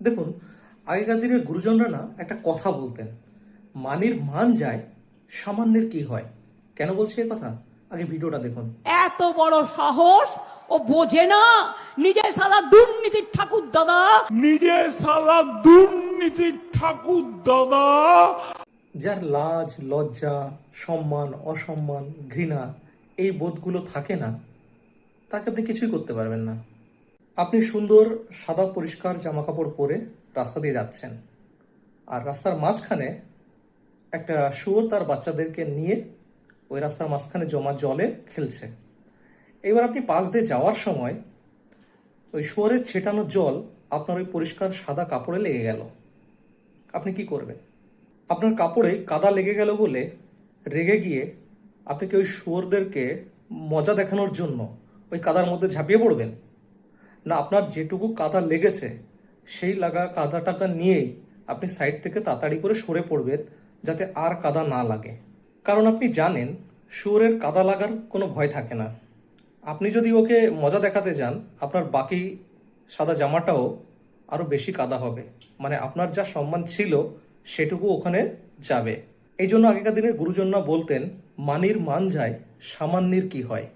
দেখুন, আগেকার দিনের গুরুজনরা না একটা কথা বলতেন, মানির মান যায়, সামান্যের কি হয়। কেন বলছি এ কথা? আগে ভিডিওটা দেখুন। এত বড় সাহস! ও বোঝে না নিজে সালা দুর্নীতির ঠাকুর দাদা। নিজে সালা দুর্নীতির ঠাকুর দাদা। যার লাজ, লজ্জা, সম্মান, অসম্মান, ঘৃণা এই বোধগুলো থাকে না, তাকে আপনি কিছুই করতে পারবেন না। আপনি সুন্দর সাদা পরিষ্কার জামা কাপড় পরে রাস্তা দিয়ে যাচ্ছেন, আর রাস্তার মাঝখানে একটা শুয়োর তার বাচ্চাদেরকে নিয়ে ওই রাস্তার মাঝখানে জমা জলে খেলছে। এবার আপনি পাশ দিয়ে যাওয়ার সময় ওই শুয়োরের ছেটানো জল আপনার ওই পরিষ্কার সাদা কাপড়ে লেগে গেল। আপনি কি করবেন? আপনার কাপড়ে কাদা লেগে গেল বলে রেগে গিয়ে আপনি কি ওই শুয়োরদেরকে মজা দেখানোর জন্য ওই কাদার মধ্যে ঝাঁপিয়ে পড়বেন? না, আপনার যেটুকু কাদা লেগেছে সেই লাগা কাদা টাকা নিয়েই আপনি সাইড থেকে তাড়াতাড়ি করে সরে পড়বেন, যাতে আর কাদা না লাগে। কারণ আপনি জানেন শুয়োরের কাদা লাগার কোনো ভয় থাকে না। আপনি যদি ওকে মজা দেখাতে যান, আপনার বাকি সাদা জামাটাও আরো বেশি কাদা হবে, মানে আপনার যা সম্মান ছিল সেটুকু ওখানে যাবে। এই জন্য আগেকার দিনের গুরুজনরা বলতেন, মানির মান যায়, সামান্যের কি হয়।